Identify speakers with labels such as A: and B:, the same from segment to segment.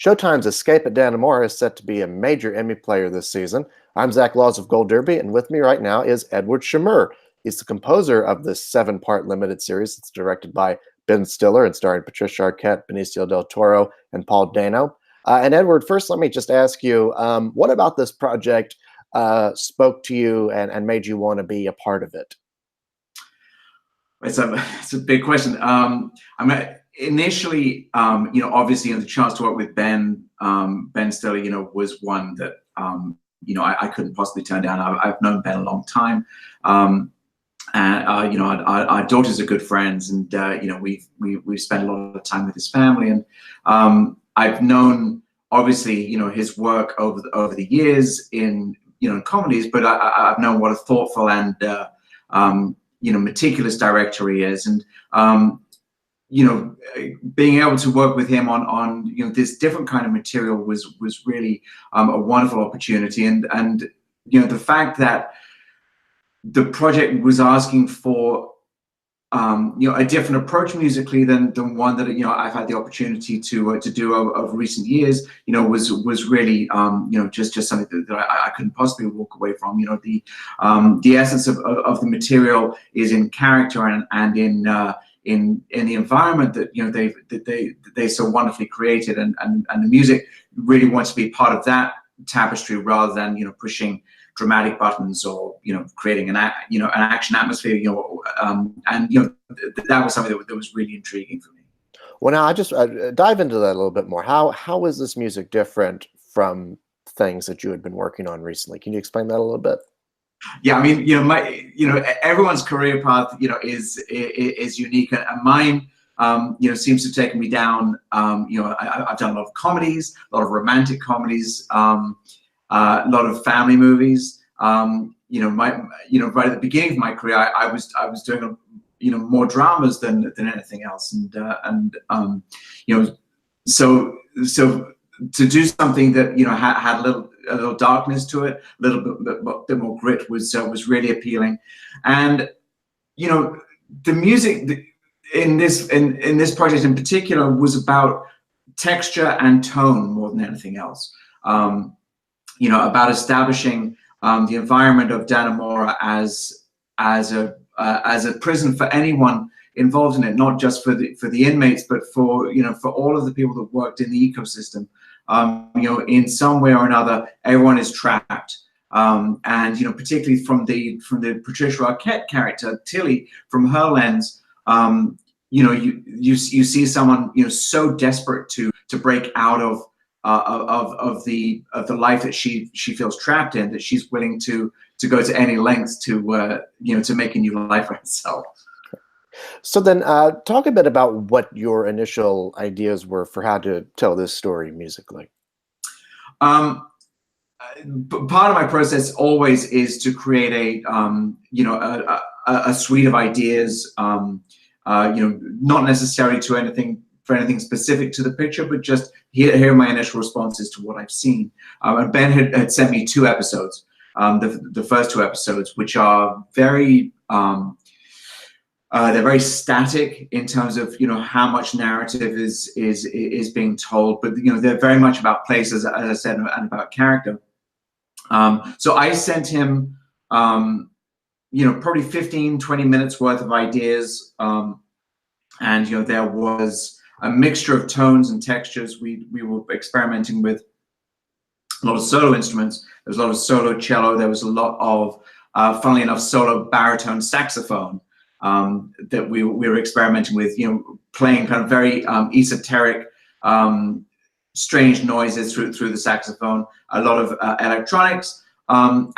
A: Showtime's Escape at Dannemora is set to be a major Emmy player this season. I'm Zach Laws of Gold Derby, and with me right now is Edward Shearmur. He's the composer of this 7-part limited series. It's directed by Ben Stiller and starring Patricia Arquette, Benicio del Toro, and Paul Dano. And Edward, first let me just ask you, what about this project spoke to you and made you want to be a part of it?
B: It's a big question. Initially, obviously, the chance to work with Ben Stiller, was one that I couldn't possibly turn down. I've known Ben a long time, and our daughters are good friends, and we've spent a lot of time with his family, and I've known obviously his work over the years in comedies, but I've known what a thoughtful and meticulous director he is, and being able to work with him on this different kind of material was really a wonderful opportunity, and the fact that the project was asking for a different approach musically than one that I've had the opportunity to do over recent years, was really just something that I couldn't possibly walk away from. The essence of the material is in character and in the environment that they so wonderfully created, and the music really wants to be part of that tapestry rather than pushing dramatic buttons or creating an action atmosphere, that was something that was really intriguing for me.
A: Well, now I just dive into that a little bit more. How is this music different from things that you had been working on recently? Can you explain that a little bit?
B: Yeah, I mean, everyone's career path is unique, and mine seems to have taken me down. I've done a lot of comedies, a lot of romantic comedies, a lot of family movies. Right at the beginning of my career, I was doing more dramas than anything else, and so to do something that had a little darkness to it, a little bit more grit was really appealing, and the music in this project in particular was about texture and tone more than anything else. About establishing the environment of Dannemora as a prison for anyone involved in it, not just for the inmates, but for all of the people that worked in the ecosystem. In some way or another, everyone is trapped, and particularly from the Patricia Arquette character Tilly, from her lens, you see someone so desperate to break out of the life that she feels trapped in, that she's willing to go to any lengths to make a new life for herself.
A: So then talk a bit about what your initial ideas were for how to tell this story musically.
B: Part of my process always is to create a suite of ideas, not necessarily for anything specific to the picture, but just here are my initial responses to what I've seen. And Ben had sent me 2 episodes, the first 2 episodes, which are very they're very static in terms of how much narrative is being told, but they're very much about place, as I said, and about character. So I sent him probably 15-20 minutes worth of ideas, and there was a mixture of tones and textures. We were experimenting with a lot of solo instruments. There was a lot of solo cello. There was a lot of, funnily enough, solo baritone saxophone that we were experimenting with. Playing kind of very esoteric, strange noises through the saxophone. A lot of electronics, and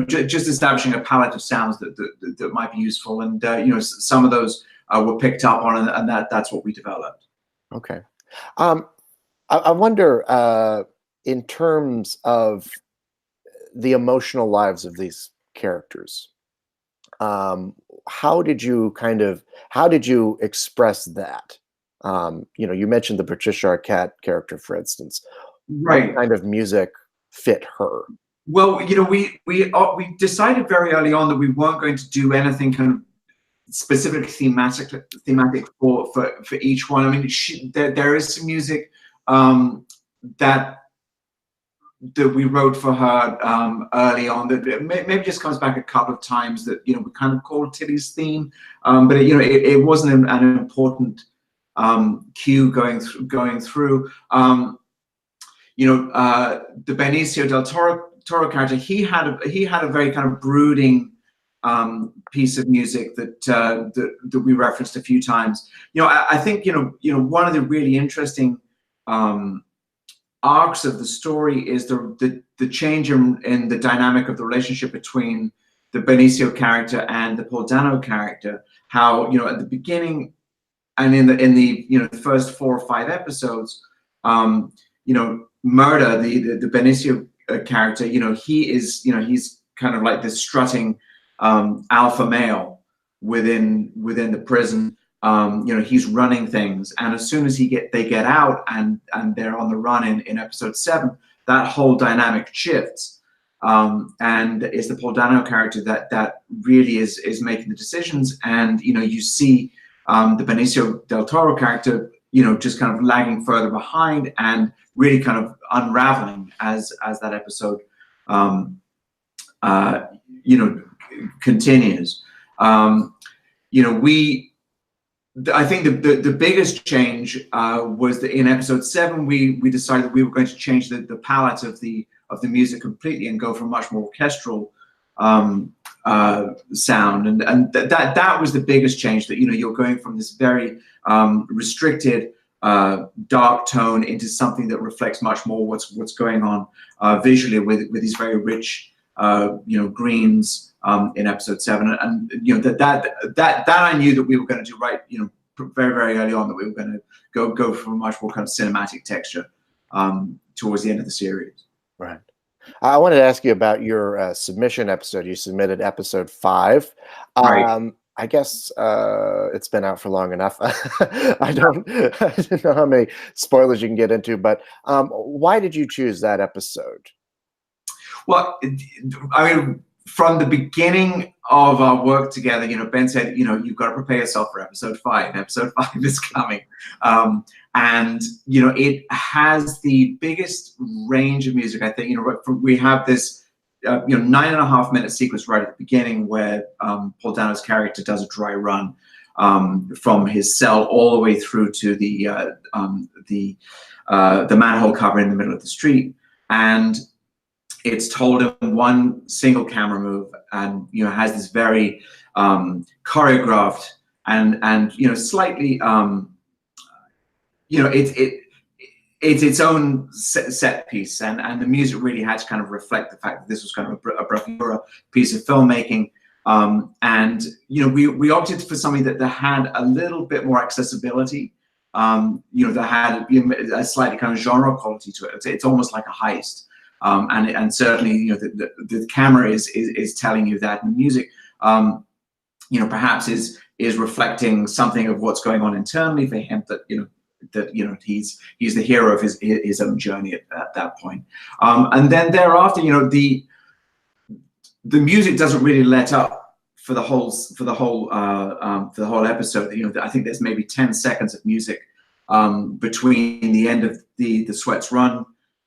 B: just establishing a palette of sounds that might be useful. And some of those were picked up on, and that's what we developed.
A: Okay. I wonder, in terms of the emotional lives of these characters, how did you express that? You mentioned the Patricia Arquette character, for instance.
B: Right.
A: What kind of music fit her?
B: Well, we decided very early on that we weren't going to do anything kind of specific thematic for each one. I mean, there is some music that we wrote for her early on, that maybe just comes back a couple of times, that, you know, we kind of called Tilly's theme, but it, you know, it wasn't an important cue going through. You know, the Benicio del Toro character, he had a very kind of brooding piece of music that we referenced a few times. You know, I think, you know, one of the really interesting arcs of the story is the change in the dynamic of the relationship between the Benicio character and the Paul Dano character. How, you know, at the beginning and in the you know, the first 4 or 5 episodes, you know, Murder, the Benicio character, you know, he's kind of like this strutting alpha male within the prison. You know, he's running things, and as soon as they get out and they're on the run in episode 7, that whole dynamic shifts, and it's the Paul Dano character that really is making the decisions. And, you know, you see the Benicio del Toro character, you know, just kind of lagging further behind and really kind of unraveling as that episode you know, continues. You know, I think the biggest change was that in episode 7 we decided that we were going to change the palette of the music completely and go for a much more orchestral sound, and that was the biggest change. That, you know, you're going from this very restricted dark tone into something that reflects much more what's going on visually with these very rich you know, greens in episode 7, and you know, that I knew that we were going to do right, you know, very early on, that we were going to go for a much more kind of cinematic texture towards the end of the series.
A: Right. I wanted to ask you about your submission episode. You submitted episode 5.
B: Right.
A: I guess it's been out for long enough. I don't know how many spoilers you can get into, but why did you choose that episode?
B: Well, I mean, from the beginning of our work together, you know, Ben said, you know, you've got to prepare yourself for episode 5. Episode 5 is coming. And, you know, it has the biggest range of music, I think. You know, we have this, you know, 9.5-minute sequence right at the beginning where Paul Dano's character does a dry run from his cell all the way through to the manhole cover in the middle of the street. And it's told in one single camera move, and, you know, has this very choreographed and you know, slightly you know, it's its own set piece, and the music really had to kind of reflect the fact that this was kind of a bravura piece of filmmaking. And, you know, we opted for something that had a little bit more accessibility. You know, that had, you know, a slightly kind of genre quality to it. It's almost like a heist. And certainly, you know, the camera is telling you that, and the music, you know, perhaps is reflecting something of what's going on internally for him. That, you know, he's the hero of his own journey at that point. And then thereafter, you know, the music doesn't really let up for the whole episode. You know, I think there's maybe 10 seconds of music between the end of the Sweats Run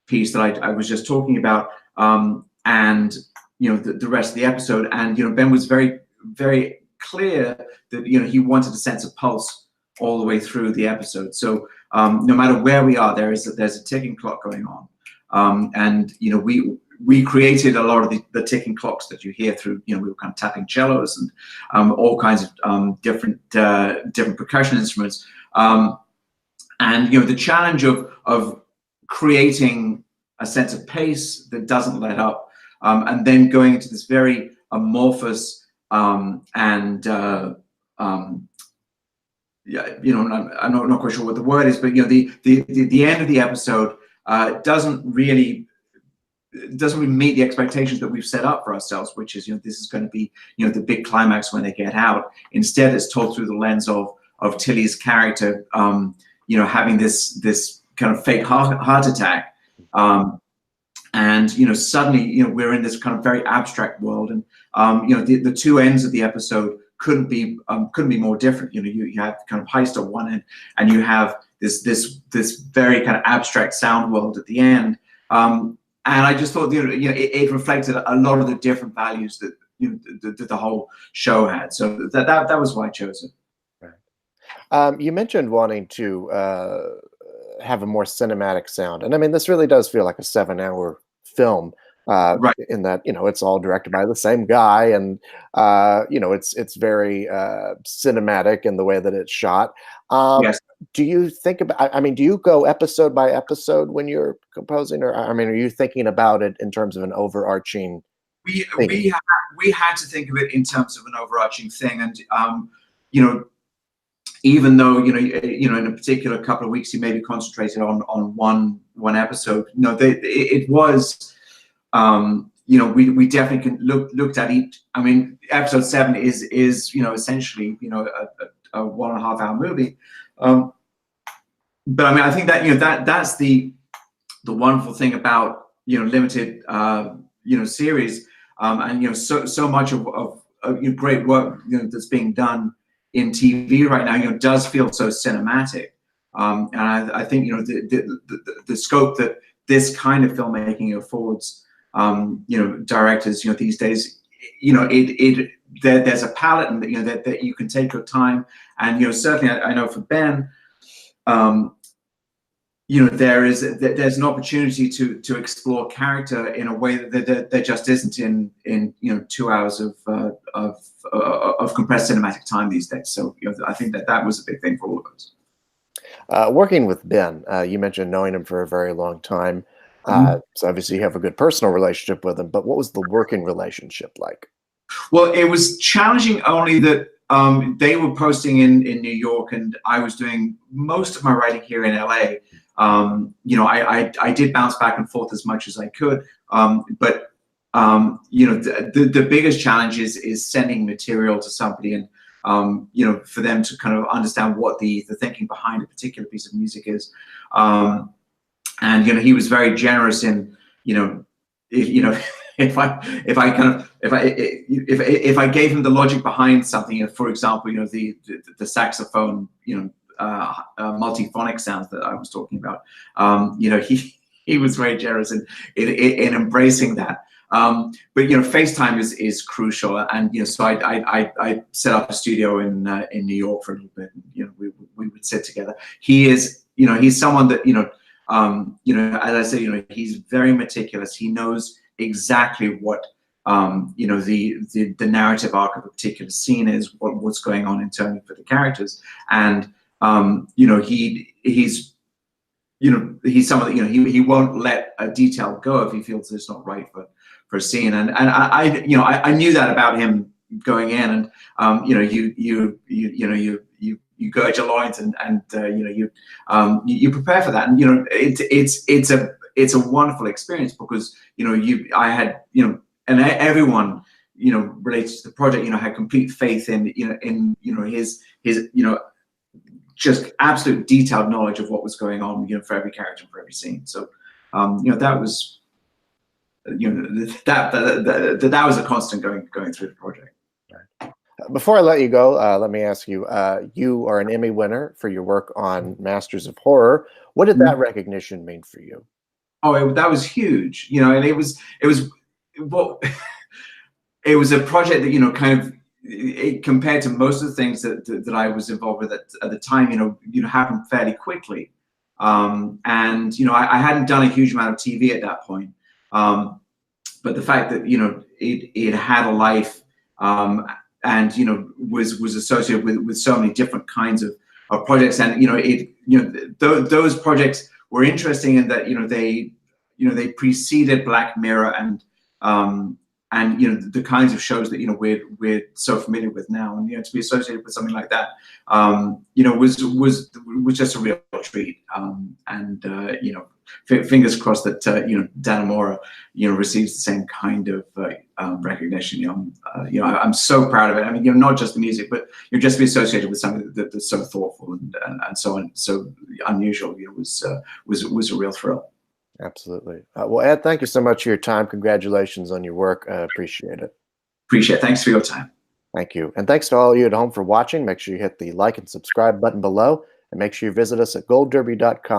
B: piece that I was just talking about, and, you know, the rest of the episode. And, you know, Ben was very clear that, you know, he wanted a sense of pulse all the way through the episode. So no matter where we are, there's a ticking clock going on. And, you know, we created a lot of the ticking clocks that you hear through. You know, we were kind of tapping cellos and all kinds of different percussion instruments. And, you know, the challenge of creating a sense of pace that doesn't let up, and then going into this very amorphous and yeah, you know, I'm not quite sure what the word is, but, you know, the end of the episode doesn't really meet the expectations that we've set up for ourselves, which is, you know, this is going to be, you know, the big climax when they get out. Instead, it's told through the lens of Tilly's character, you know, having this kind of fake heart attack, and, you know, suddenly, you know, we're in this kind of very abstract world, and you know, the two ends of the episode couldn't be more different. You know, you have kind of heist on one end, and you have, this very kind of abstract sound world at the end. And I just thought, it reflected a lot of the different values that the whole show had. So that was why I chose it.
A: Right. You mentioned wanting to have a more cinematic sound, and I mean, this really does feel like a 7-hour film.
B: Right.
A: In that, it's all directed by the same guy, and it's very cinematic in the way that it's shot.
B: Yes.
A: Do you think about? I mean, do you go episode by episode when you're composing, or I mean, are you thinking about it in terms of an overarching?
B: We had to think of it in terms of an overarching thing, and even though in a particular couple of weeks you maybe concentrated on one episode, it was. We definitely looked at each. I mean, episode 7 is essentially a 1.5-hour movie. But I mean, I think that that's the wonderful thing about limited series, and so much of great work that's being done in TV right now does feel so cinematic, and I think the scope that this kind of filmmaking affords directors these days, there's a palette, and that you can take your time, and certainly I know for Ben, there's an opportunity to explore character in a way that there just isn't in 2 hours of compressed cinematic time these days. So I think that was a big thing for all of us.
A: Working with Ben, you mentioned knowing him for a very long time. So obviously you have a good personal relationship with him, but what was the working relationship like?
B: Well, it was challenging only that they were posting in New York, and I was doing most of my writing here in LA. I did bounce back and forth as much as I could, but the biggest challenge is sending material to somebody, and for them to kind of understand what the thinking behind a particular piece of music is. And he was very generous in if I gave him the logic behind something, for example, the saxophone multiphonic sounds that I was talking about, he was very generous in embracing that. But FaceTime is crucial, and so I set up a studio in New York for a little bit. And, we would sit together. He's someone that as I say, he's very meticulous. He knows exactly what the narrative arc of a particular scene is, what's going on internally for the characters, and he's someone that he won't let a detail go if he feels it's not right for a scene, and I knew that about him going in, and you gird your loins, and you prepare for that, and it's a wonderful experience, because I had and everyone related to the project had complete faith in his just absolute detailed knowledge of what was going on for every character, for every scene. So that was that was a constant going through the project.
A: Before I let you go, let me ask you, you are an Emmy winner for your work on Masters of Horror. What did that recognition mean for you?
B: Oh, that was huge, and it was it was a project that kind of, compared to most of the things that I was involved with at the time, happened fairly quickly, and I hadn't done a huge amount of TV at that point, but the fact that it had a life, and was associated with so many different kinds of projects, and those projects were interesting in that they preceded Black Mirror and the kinds of shows that we're so familiar with now, and to be associated with something like that was just a real treat, and fingers crossed that Dannemora receives the same kind of recognition. I'm so proud of it. I mean, not just the music, but just to be associated with something that's so thoughtful and so unusual, was a real thrill.
A: Absolutely. Well, Ed, thank you so much for your time. Congratulations on your work. I appreciate it.
B: Appreciate it. Thanks for your time.
A: Thank you. And thanks to all of you at home for watching. Make sure you hit the like and subscribe button below. And make sure you visit us at goldderby.com